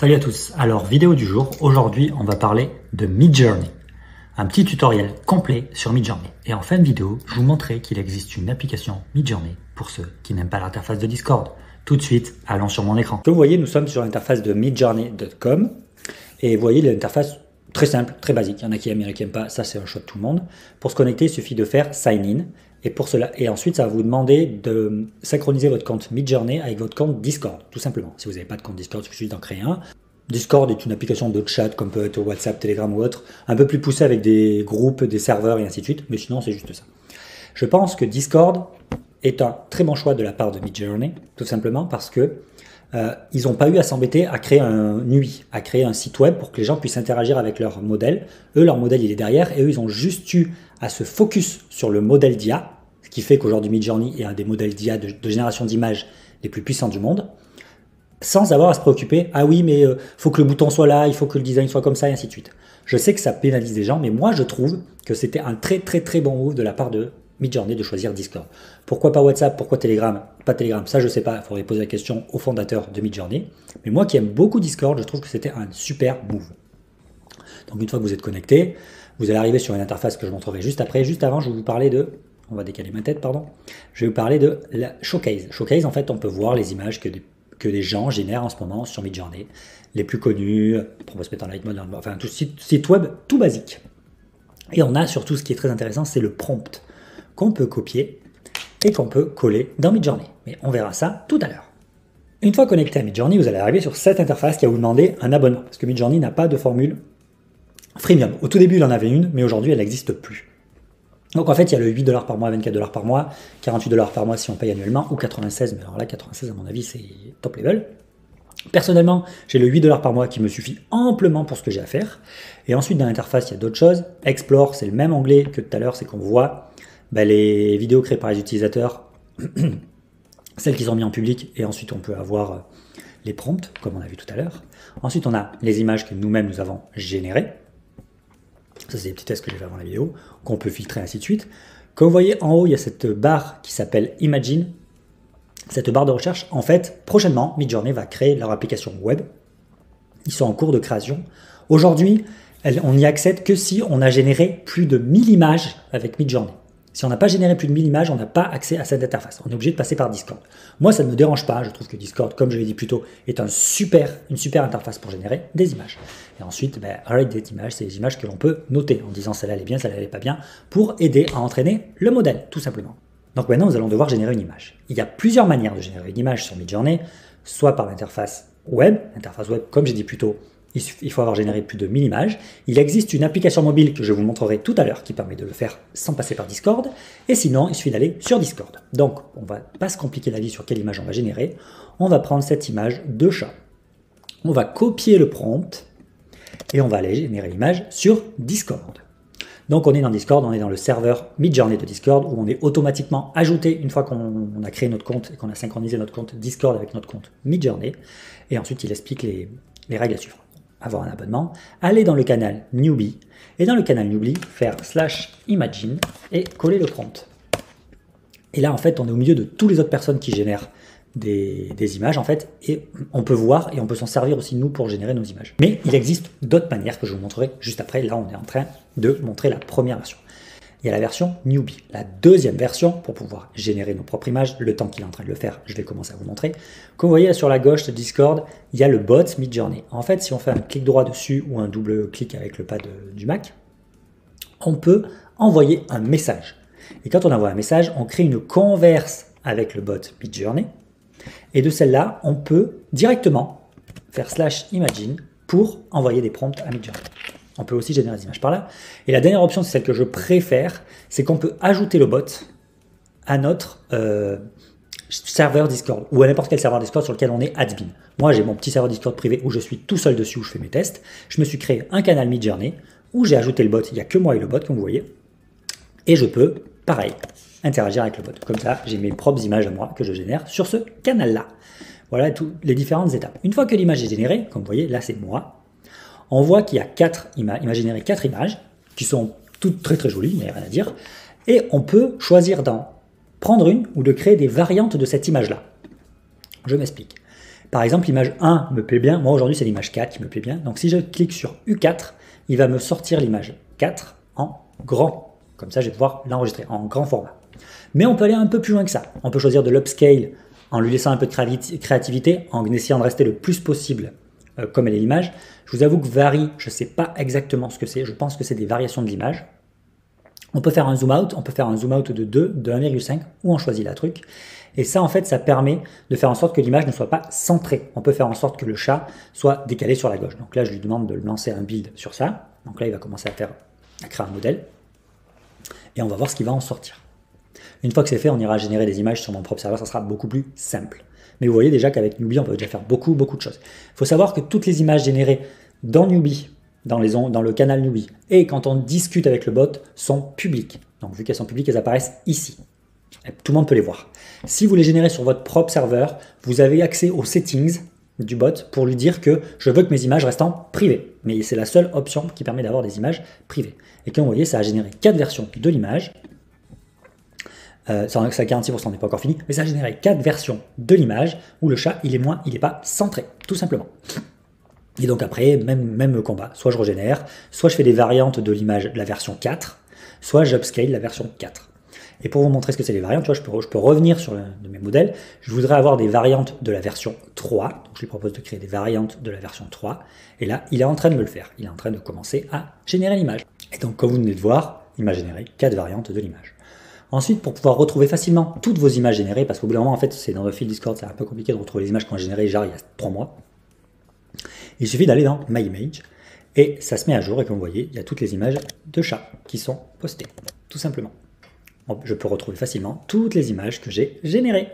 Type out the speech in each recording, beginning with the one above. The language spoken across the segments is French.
Salut à tous, alors vidéo du jour, aujourd'hui on va parler de Midjourney. Un petit tutoriel complet sur Midjourney. Et en fin de vidéo, je vous montrerai qu'il existe une application Midjourney pour ceux qui n'aiment pas l'interface de Discord. Tout de suite, allons sur mon écran. Comme vous voyez, nous sommes sur l'interface de midjourney.com et vous voyez l'interface très simple, très basique. Il y en a qui aiment, il y en a qui n'aiment pas, ça c'est un choix de tout le monde. Pour se connecter, il suffit de faire sign in. Et ensuite, ça va vous demander de synchroniser votre compte Midjourney avec votre compte Discord, tout simplement. Si vous n'avez pas de compte Discord, il suffit d'en créer un. Discord est une application de chat comme peut être WhatsApp, Telegram ou autre, un peu plus poussée avec des groupes, des serveurs et ainsi de suite, mais sinon c'est juste ça. Je pense que Discord est un très bon choix de la part de Midjourney, tout simplement parce que ils n'ont pas eu à s'embêter à créer un UI, à créer un site web pour que les gens puissent interagir avec leur modèle. Eux, leur modèle, il est derrière, et eux, ils ont juste eu à se focus sur le modèle d'IA, ce qui fait qu'aujourd'hui, Midjourney est un des modèles d'IA de génération d'images les plus puissants du monde, sans avoir à se préoccuper, ah oui, mais faut que le bouton soit là, il faut que le design soit comme ça, et ainsi de suite. Je sais que ça pénalise des gens, mais moi, je trouve que c'était un très bon move de la part de Midjourney de choisir Discord. Pourquoi pas WhatsApp? Pourquoi Telegram? Pas Telegram, ça je sais pas, il faudrait poser la question au fondateur de Midjourney. Mais moi qui aime beaucoup Discord, je trouve que c'était un super move. Donc une fois que vous êtes connecté, vous allez arriver sur une interface que je montrerai juste après. Juste avant, je vais vous parler de... On va décaler ma tête, pardon. Je vais vous parler de la Showcase. Showcase, en fait, on peut voir les images que des gens génèrent en ce moment sur Midjourney. Les plus connus, on va se mettre en light mode, enfin tout site web, tout basique. Et on a surtout, ce qui est très intéressant, c'est le prompt qu'on peut copier et qu'on peut coller dans Midjourney. Mais on verra ça tout à l'heure. Une fois connecté à Midjourney, vous allez arriver sur cette interface qui va vous demander un abonnement, parce que Midjourney n'a pas de formule freemium. Au tout début, il en avait une, mais aujourd'hui, elle n'existe plus. Donc en fait, il y a le 8$ par mois, 24$ par mois, 48$ par mois si on paye annuellement, ou 96$, mais alors là, 96$ à mon avis, c'est top level. Personnellement, j'ai le 8$ par mois qui me suffit amplement pour ce que j'ai à faire. Et ensuite, dans l'interface, il y a d'autres choses. Explore, c'est le même onglet que tout à l'heure, c'est qu'on voit les vidéos créées par les utilisateurs, celles qui sont mises en public, et ensuite on peut avoir les prompts, comme on a vu tout à l'heure. Ensuite, on a les images que nous-mêmes nous avons générées. Ça, c'est des petits tests que j'ai fait avant la vidéo, qu'on peut filtrer, ainsi de suite. Comme vous voyez, en haut, il y a cette barre qui s'appelle Imagine. Cette barre de recherche, en fait, prochainement, Midjourney va créer leur application web. Ils sont en cours de création. Aujourd'hui, on n'y accède que si on a généré plus de 1000 images avec Midjourney. Si on n'a pas généré plus de 1000 images, on n'a pas accès à cette interface. On est obligé de passer par Discord. Moi, ça ne me dérange pas. Je trouve que Discord, comme je l'ai dit plus tôt, est une super interface pour générer des images. Et ensuite, rate des images, c'est les images que l'on peut noter en disant celle-là elle est bien, celle-là elle est pas bien, pour aider à entraîner le modèle, tout simplement. Donc maintenant, nous allons devoir générer une image. Il y a plusieurs manières de générer une image sur Midjourney, soit par l'interface web, comme j'ai dit plus tôt, il faut avoir généré plus de 1000 images. Il existe une application mobile que je vous montrerai tout à l'heure qui permet de le faire sans passer par Discord. Et sinon, il suffit d'aller sur Discord. Donc, on ne va pas se compliquer la vie sur quelle image on va générer. On va prendre cette image de chat. On va copier le prompt et on va aller générer l'image sur Discord. Donc, on est dans Discord, on est dans le serveur Midjourney de Discord où on est automatiquement ajouté une fois qu'on a créé notre compte et qu'on a synchronisé notre compte Discord avec notre compte Midjourney. Et ensuite, il explique les règles à suivre. Avoir un abonnement, aller dans le canal Newbie, et dans le canal Newbie, faire /imagine et coller le prompt. Et là, en fait, on est au milieu de toutes les autres personnes qui génèrent des images, en fait, et on peut voir et on peut s'en servir aussi, nous, pour générer nos images. Mais il existe d'autres manières que je vous montrerai juste après. Là, on est en train de montrer la première version. Il y a la version Newbie, la deuxième version pour pouvoir générer nos propres images. Le temps qu'il est en train de le faire, je vais commencer à vous montrer. Comme vous voyez là sur la gauche de Discord, il y a le bot Midjourney. En fait, si on fait un clic droit dessus ou un double clic avec le pad du Mac, on peut envoyer un message. Et quand on envoie un message, on crée une converse avec le bot Midjourney. Et de celle-là, on peut directement faire /imagine pour envoyer des prompts à Midjourney. On peut aussi générer des images par là. Et la dernière option, c'est celle que je préfère, c'est qu'on peut ajouter le bot à notre serveur Discord ou à n'importe quel serveur Discord sur lequel on est admin. Moi, j'ai mon petit serveur Discord privé où je suis tout seul dessus, où je fais mes tests. Je me suis créé un canal Midjourney où j'ai ajouté le bot. Il n'y a que moi et le bot, comme vous voyez. Et je peux, pareil, interagir avec le bot. Comme ça, j'ai mes propres images à moi que je génère sur ce canal-là. Voilà toutes les différentes étapes. Une fois que l'image est générée, comme vous voyez, là c'est moi, on voit qu'il y a 4 images. Il m'a généré 4 images qui sont toutes très jolies, il n'y a rien à dire. Et on peut choisir d'en prendre une ou de créer des variantes de cette image-là. Je m'explique. Par exemple, l'image 1 me plaît bien. Moi, aujourd'hui, c'est l'image 4 qui me plaît bien. Donc, si je clique sur U4, il va me sortir l'image 4 en grand. Comme ça, je vais pouvoir l'enregistrer en grand format. Mais on peut aller un peu plus loin que ça. On peut choisir de l'upscale en lui laissant un peu de créativité, en essayant de rester le plus possible comme elle est l'image. Je vous avoue que varie, je ne sais pas exactement ce que c'est. Je pense que c'est des variations de l'image. On peut faire un zoom out, de 2, de 1,5, ou on choisit la truc. Et ça, en fait, ça permet de faire en sorte que l'image ne soit pas centrée. On peut faire en sorte que le chat soit décalé sur la gauche. Donc là, je lui demande de lancer un build sur ça. Donc là, il va commencer à créer un modèle. Et on va voir ce qui va en sortir. Une fois que c'est fait, on ira générer des images sur mon propre serveur. Ça sera beaucoup plus simple. Mais vous voyez déjà qu'avec Newbie, on peut déjà faire beaucoup de choses. Il faut savoir que toutes les images générées dans Newbie, dans le canal Newbie, et quand on discute avec le bot, sont publiques. Donc vu qu'elles sont publiques, elles apparaissent ici. Et tout le monde peut les voir. Si vous les générez sur votre propre serveur, vous avez accès aux settings du bot pour lui dire que je veux que mes images restent en privé. Mais c'est la seule option qui permet d'avoir des images privées. Et comme vous voyez, ça a généré 4 versions de l'image. Ça 46% n'est pas encore fini, mais ça a généré 4 versions de l'image où le chat, il est pas centré, tout simplement. Et donc après, même combat, soit je régénère, soit je fais des variantes de l'image de la version 4, soit j'upscale la version 4. Et pour vous montrer ce que c'est les variantes, tu vois, je peux revenir sur de mes modèles. Je voudrais avoir des variantes de la version 3, donc je lui propose de créer des variantes de la version 3, et là, il est en train de me le faire. Il est en train de commencer à générer l'image. Et donc, comme vous venez de voir, il m'a généré 4 variantes de l'image. Ensuite, pour pouvoir retrouver facilement toutes vos images générées, parce qu'au bout d'un moment, en fait, c'est dans le fil Discord, c'est un peu compliqué de retrouver les images qu'on a générées genre il y a 3 mois. Il suffit d'aller dans My Image et ça se met à jour. Et comme vous voyez, il y a toutes les images de chat qui sont postées, tout simplement. Je peux retrouver facilement toutes les images que j'ai générées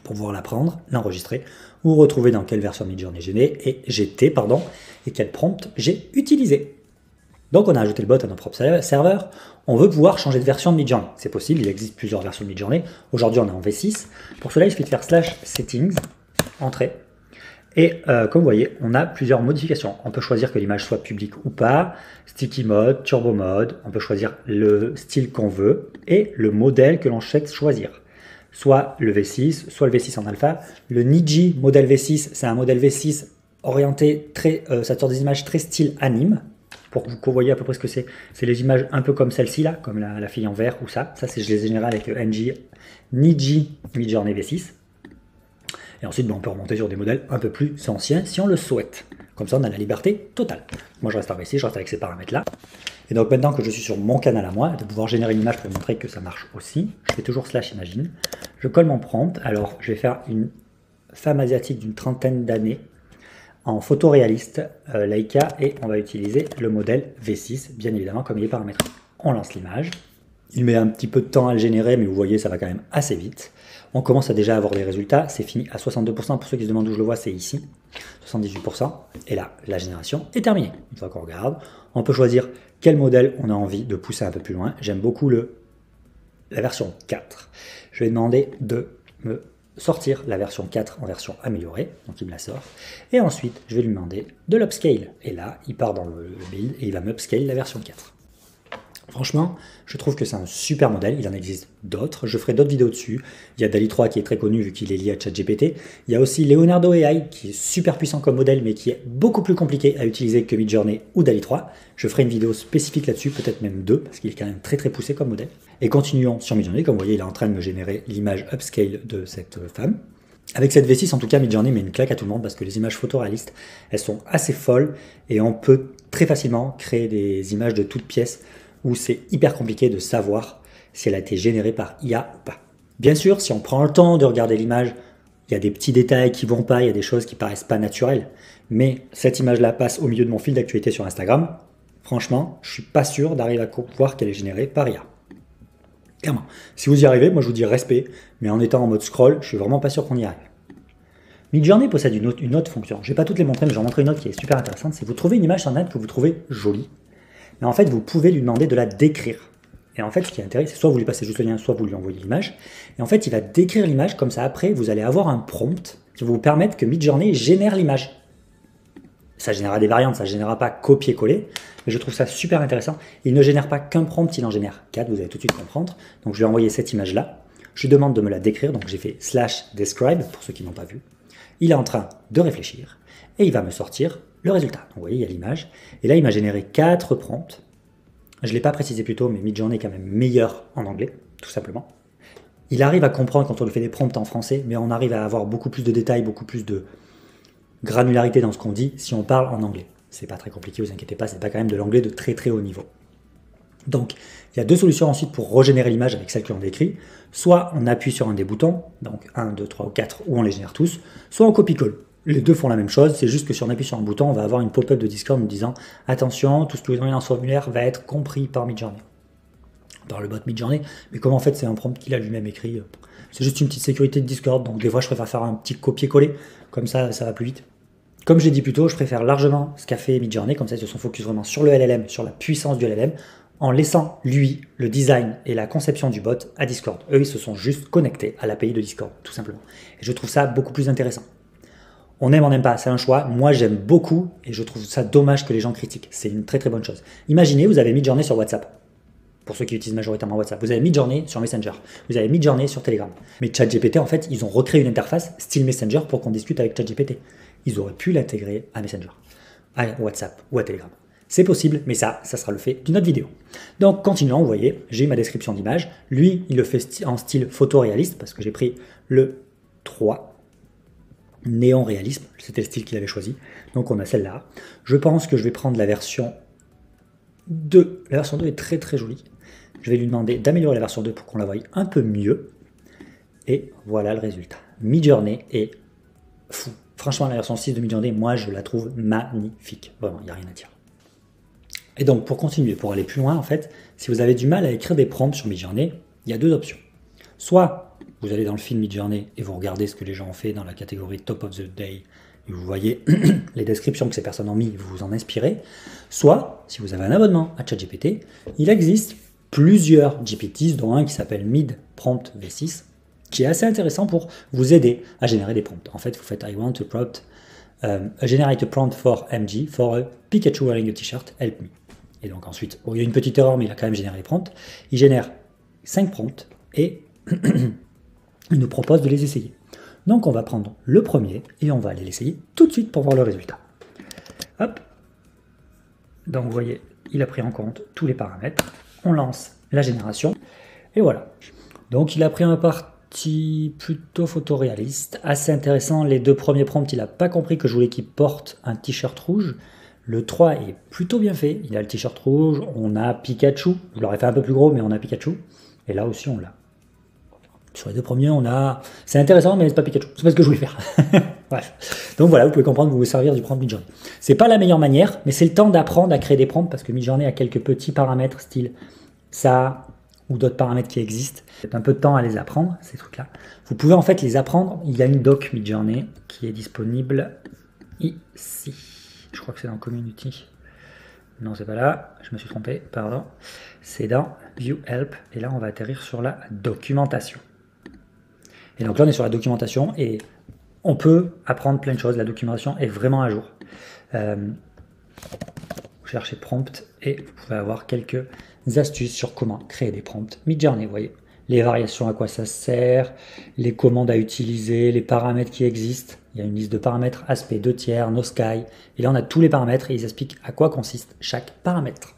pour pouvoir la prendre, l'enregistrer ou retrouver dans quelle version Midjourney j'étais et quel prompt j'ai utilisé. Donc on a ajouté le bot à notre propre serveur. On veut pouvoir changer de version de Midjourney. C'est possible, il existe plusieurs versions de Midjourney. Aujourd'hui on est en V6. Pour cela il suffit de faire /settings, entrée. Et comme vous voyez, on a plusieurs modifications. On peut choisir que l'image soit publique ou pas, sticky mode, turbo mode, on peut choisir le style qu'on veut et le modèle que l'on souhaite choisir. Soit le V6, soit le V6 en alpha. Le Niji modèle V6, c'est un modèle V6 orienté ça sort des images très style anime. Pour que vous voyez à peu près ce que c'est. C'est les images un peu comme celle-ci là, comme la fille en vert ou ça. Ça, je les ai générées avec le Niji Midjourney V6. Et ensuite, on peut remonter sur des modèles un peu plus anciens si on le souhaite. Comme ça, on a la liberté totale. Moi, je reste en V6, je reste avec ces paramètres-là. Et donc, maintenant que je suis sur mon canal à moi, de pouvoir générer une image pour vous montrer que ça marche aussi, je fais toujours /imagine. Je colle mon prompt. Alors, je vais faire une femme asiatique d'une trentaine d'années en photoréaliste Leica et on va utiliser le modèle V6, bien évidemment, comme il est paramétré. On lance l'image. Il met un petit peu de temps à le générer, mais vous voyez, ça va quand même assez vite. On commence à déjà avoir des résultats. C'est fini à 62%. Pour ceux qui se demandent où je le vois, c'est ici. 78%. Et là, la génération est terminée. Une fois qu'on regarde, on peut choisir quel modèle on a envie de pousser un peu plus loin. J'aime beaucoup la version 4. Je vais demander de me sortir la version 4 en version améliorée. Donc, il me la sort. Et ensuite, je vais lui demander de l'upscale. Et là, il part dans le build et il va m'upscale la version 4. Franchement, je trouve que c'est un super modèle. Il en existe d'autres. Je ferai d'autres vidéos dessus. Il y a DALL-E 3 qui est très connu vu qu'il est lié à ChatGPT. Il y a aussi Leonardo AI qui est super puissant comme modèle mais qui est beaucoup plus compliqué à utiliser que Midjourney ou DALL-E 3. Je ferai une vidéo spécifique là-dessus, peut-être même 2 parce qu'il est quand même très poussé comme modèle. Et continuons sur Midjourney. Comme vous voyez, il est en train de me générer l'image upscale de cette femme. Avec cette V6, en tout cas, Midjourney met une claque à tout le monde parce que les images photoréalistes, elles sont assez folles et on peut très facilement créer des images de toutes pièces où c'est hyper compliqué de savoir si elle a été générée par IA ou pas. Bien sûr, si on prend le temps de regarder l'image, il y a des petits détails qui vont pas, il y a des choses qui paraissent pas naturelles. Mais cette image-là passe au milieu de mon fil d'actualité sur Instagram. Franchement, je suis pas sûr d'arriver à voir qu'elle est générée par IA. Clairement. Si vous y arrivez, moi je vous dis respect, mais en étant en mode scroll, je suis vraiment pas sûr qu'on y arrive. Midjourney possède une autre fonction. Je vais pas toutes les montrer, mais j'en montrer une autre qui est super intéressante. C'est que vous trouvez une image sur Internet que vous trouvez jolie. Mais en fait, vous pouvez lui demander de la décrire. Et en fait, ce qui est intéressant, c'est soit vous lui passez juste le lien, soit vous lui envoyez l'image. Et en fait, il va décrire l'image, comme ça, après, vous allez avoir un prompt qui va vous permettre que Midjourney génère l'image. Ça générera des variantes, ça ne générera pas copier-coller. Mais je trouve ça super intéressant. Il ne génère pas qu'un prompt, il en génère 4, vous allez tout de suite comprendre. Donc, je lui ai envoyé cette image-là. Je lui demande de me la décrire, donc j'ai fait /describe, pour ceux qui n'ont pas vu. Il est en train de réfléchir et il va me sortir le résultat. Donc, vous voyez, il y a l'image. Et là, il m'a généré 4 prompts. Je ne l'ai pas précisé plus tôt, mais Midjourney est quand même meilleur en anglais, tout simplement. Il arrive à comprendre quand on lui fait des prompts en français, mais on arrive à avoir beaucoup plus de détails, beaucoup plus de granularité dans ce qu'on dit si on parle en anglais. C'est pas très compliqué, vous inquiétez pas, c'est pas quand même de l'anglais de très très haut niveau. Donc, il y a 2 solutions ensuite pour régénérer l'image avec celle que l'on décrit. Soit on appuie sur un des boutons, donc 1, 2, 3 ou 4, ou on les génère tous, soit on copie-colle. Les deux font la même chose, c'est juste que si on appuie sur un bouton, on va avoir une pop-up de Discord nous disant « Attention, tout ce que vous avez dans ce formulaire va être compris par Midjourney ». Dans le bot Midjourney, mais comme en fait c'est un prompt qu'il a lui-même écrit, c'est juste une petite sécurité de Discord, donc des fois je préfère faire un petit copier-coller, comme ça va plus vite. Comme j'ai dit plus tôt, je préfère largement ce qu'a fait Midjourney, comme ça ils se sont focus vraiment sur le LLM, sur la puissance du LLM, en laissant lui le design et la conception du bot à Discord. Eux, ils se sont juste connectés à l'API de Discord, tout simplement. Et je trouve ça beaucoup plus intéressant. On aime, on n'aime pas, c'est un choix. Moi, j'aime beaucoup et je trouve ça dommage que les gens critiquent. C'est une très très bonne chose. Imaginez, vous avez Midjourney sur WhatsApp. Pour ceux qui utilisent majoritairement WhatsApp. Vous avez Midjourney sur Messenger. Vous avez Midjourney sur Telegram. Mais ChatGPT, en fait, ils ont recréé une interface style Messenger pour qu'on discute avec ChatGPT. Ils auraient pu l'intégrer à Messenger, à WhatsApp ou à Telegram. C'est possible, mais ça sera le fait d'une autre vidéo. Donc, continuons, vous voyez, j'ai ma description d'image. Lui, il le fait en style photoréaliste parce que j'ai pris le 3. Néon réalisme, c'était le style qu'il avait choisi. Donc on a celle-là. Je pense que je vais prendre la version 2. La version 2 est très très jolie. Je vais lui demander d'améliorer la version 2 pour qu'on la voie un peu mieux. Et voilà le résultat. Midjourney est fou. Franchement, la version 6 de Midjourney, moi je la trouve magnifique. Vraiment, il n'y a rien à dire. Et donc pour continuer, pour aller plus loin, en fait, si vous avez du mal à écrire des prompts sur Midjourney, il y a 2 options. Soit vous allez dans le feed Midjourney et vous regardez ce que les gens ont fait dans la catégorie Top of the Day et vous voyez les descriptions que ces personnes ont mis, vous vous en inspirez. Soit, si vous avez un abonnement à ChatGPT, il existe plusieurs GPTs, dont un qui s'appelle Mid Prompt V6, qui est assez intéressant pour vous aider à générer des prompts. En fait, vous faites I want to prompt, generate a prompt for MG, for a Pikachu wearing a t-shirt, help me. Et donc ensuite, il y a une petite erreur, mais il a quand même généré les prompts. Il génère 5 prompts et il nous propose de les essayer. Donc on va prendre le premier et on va aller l'essayer tout de suite pour voir le résultat. Hop. Donc vous voyez, il a pris en compte tous les paramètres. On lance la génération et voilà. Donc il a pris un parti plutôt photoréaliste, assez intéressant. Les 2 premiers prompts, il n'a pas compris que je voulais qu'il porte un t-shirt rouge. Le 3 est plutôt bien fait. Il a le t-shirt rouge, on a Pikachu. Je l'aurais fait un peu plus gros, mais on a Pikachu. Et là aussi on l'a. Sur les 2 premiers, on a... C'est intéressant, mais c'est pas Pikachu. C'est pas ce que je voulais faire. Bref. Donc voilà, vous pouvez comprendre, vous vous servir du prompt Midjourney. C'est pas la meilleure manière, mais c'est le temps d'apprendre à créer des prompts parce que Midjourney a quelques petits paramètres, style ça ou d'autres paramètres qui existent. C'est un peu de temps à les apprendre, ces trucs-là. Vous pouvez en fait les apprendre. Il y a une doc Midjourney qui est disponible ici. Je crois que c'est dans Community. Non, c'est pas là. Je me suis trompé, pardon. C'est dans View Help. Et là, on va atterrir sur la documentation. Et donc là, on est sur la documentation et on peut apprendre plein de choses. La documentation est vraiment à jour. Vous cherchez prompt et vous pouvez avoir quelques astuces sur comment créer des prompts Midjourney. Vous voyez les variations, à quoi ça sert, les commandes à utiliser, les paramètres qui existent. Il y a une liste de paramètres, aspect 2 tiers, no sky. Et là, on a tous les paramètres et ils expliquent à quoi consiste chaque paramètre.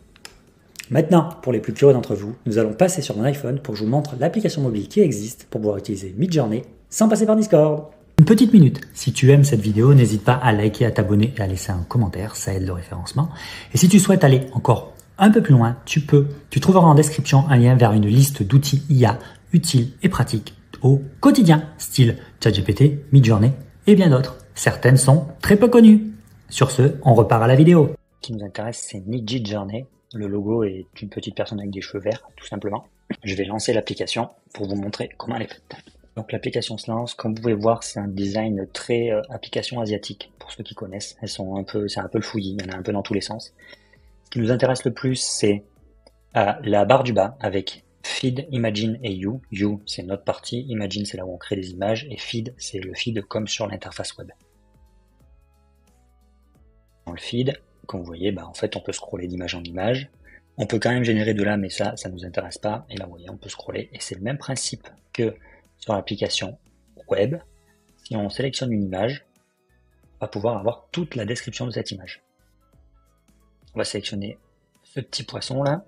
Maintenant, pour les plus curieux d'entre vous, nous allons passer sur mon iPhone pour que je vous montre l'application mobile qui existe pour pouvoir utiliser Midjourney sans passer par Discord. Une petite minute, si tu aimes cette vidéo, n'hésite pas à liker, à t'abonner et à laisser un commentaire, ça aide le référencement. Et si tu souhaites aller encore un peu plus loin, tu trouveras en description un lien vers une liste d'outils IA utiles et pratiques au quotidien, style ChatGPT, Midjourney et bien d'autres. Certaines sont très peu connues. Sur ce, on repart à la vidéo. Ce qui nous intéresse, c'est Midjourney. Le logo est une petite personne avec des cheveux verts, tout simplement. Je vais lancer l'application pour vous montrer comment elle est faite. Donc l'application se lance. Comme vous pouvez voir, c'est un design très application asiatique. Pour ceux qui connaissent, c'est un peu le fouillis. Il y en a un peu dans tous les sens. Ce qui nous intéresse le plus, c'est la barre du bas avec Feed, Imagine et You. You, c'est notre partie. Imagine, c'est là où on crée des images. Et Feed, c'est le feed comme sur l'interface web. Dans le feed, comme vous voyez, en fait, on peut scroller d'image en image. On peut quand même générer de là, mais ça nous intéresse pas. Et là, vous voyez, on peut scroller. Et c'est le même principe que sur l'application web. Si on sélectionne une image, on va pouvoir avoir toute la description de cette image. On va sélectionner ce petit poisson là.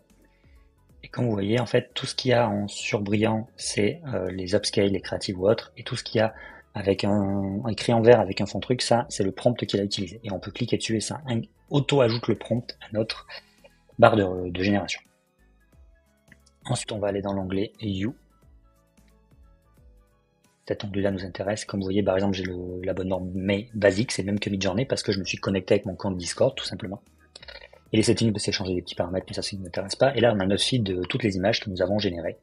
Et comme vous voyez, en fait, tout ce qu'il y a en surbrillant, c'est les upscale, les créatives ou autres. Et tout ce qu'il y a avec écrit en vert avec un fond truc, ça, c'est le prompt qu'il a utilisé. Et on peut cliquer dessus et ça auto-ajoute le prompt à notre barre de génération. Ensuite, on va aller dans l'onglet You. Cet onglet-là nous intéresse. Comme vous voyez, par exemple, j'ai l'abonnement mais basique, c'est le même que Midjourney parce que je me suis connecté avec mon compte Discord, tout simplement. Et les settings, c'est changer des petits paramètres, mais ça ne m'intéresse pas. Et là, on a notre feed de toutes les images que nous avons générées.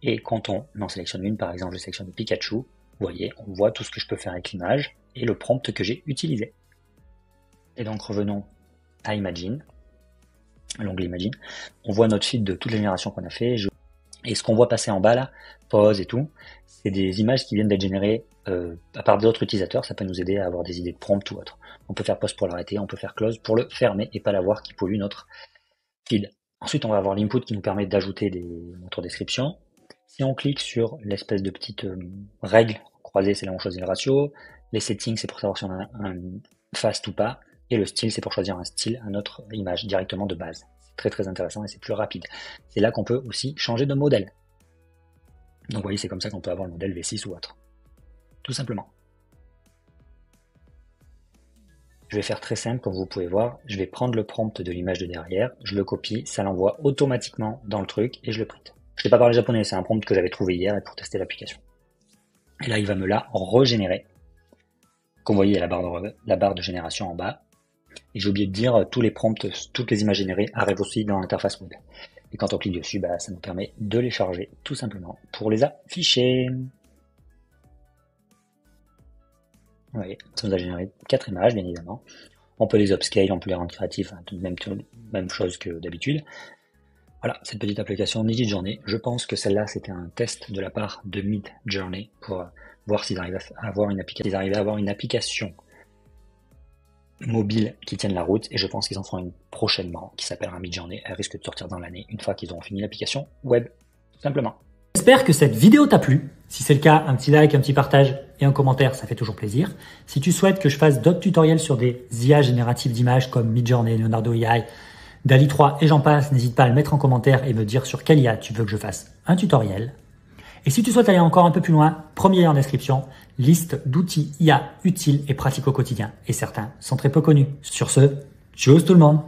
Et quand on en sélectionne une, par exemple, je sélectionne Pikachu, vous voyez, on voit tout ce que je peux faire avec l'image et le prompt que j'ai utilisé. Et donc, revenons à Imagine, l'onglet Imagine. On voit notre feed de toutes les générations qu'on a fait. Et ce qu'on voit passer en bas là, pause et tout, c'est des images qui viennent d'être générées à part d'autres utilisateurs. Ça peut nous aider à avoir des idées de prompt ou autre. On peut faire pause pour l'arrêter, on peut faire close pour le fermer et pas l'avoir qui pollue notre feed. Ensuite, on va avoir l'input qui nous permet d'ajouter notre description. Si on clique sur l'espèce de petite règle croisée, c'est là où on choisit le ratio. Les settings, c'est pour savoir si on a un fast ou pas. Et le style, c'est pour choisir un style à notre image directement de base. C'est très très intéressant et c'est plus rapide. C'est là qu'on peut aussi changer de modèle. Donc vous voyez, c'est comme ça qu'on peut avoir le modèle V6 ou autre. Tout simplement. Je vais faire très simple, comme vous pouvez voir. Je vais prendre le prompt de l'image de derrière, je le copie, ça l'envoie automatiquement dans le truc et je le print. Je n'ai pas parlé japonais, c'est un prompt que j'avais trouvé hier pour tester l'application. Et là, il va me la régénérer. Comme vous voyez, il y a la barre de génération en bas. Et j'ai oublié de dire, tous les prompts, toutes les images générées arrivent aussi dans l'interface web. Et quand on clique dessus, ça nous permet de les charger tout simplement pour les afficher. Vous voyez, ça nous a généré 4 images, bien évidemment. On peut les upscale, on peut les rendre créatifs, même chose que d'habitude. Voilà, cette petite application Midjourney. Je pense que celle-là, c'était un test de la part de Midjourney pour voir s'ils arrivent à avoir une application mobile qui tienne la route. Et je pense qu'ils en feront une prochainement qui s'appellera Midjourney. Elle risque de sortir dans l'année une fois qu'ils auront fini l'application web, tout simplement. J'espère que cette vidéo t'a plu. Si c'est le cas, un petit like, un petit partage et un commentaire, ça fait toujours plaisir. Si tu souhaites que je fasse d'autres tutoriels sur des IA génératives d'images comme Midjourney, Leonardo AI, DALL-E 3 et j'en passe, n'hésite pas à le mettre en commentaire et me dire sur quelle IA tu veux que je fasse un tutoriel. Et si tu souhaites aller encore un peu plus loin, premier lien en description, liste d'outils IA utiles et pratiques au quotidien. Et certains sont très peu connus. Sur ce, tchuss tout le monde!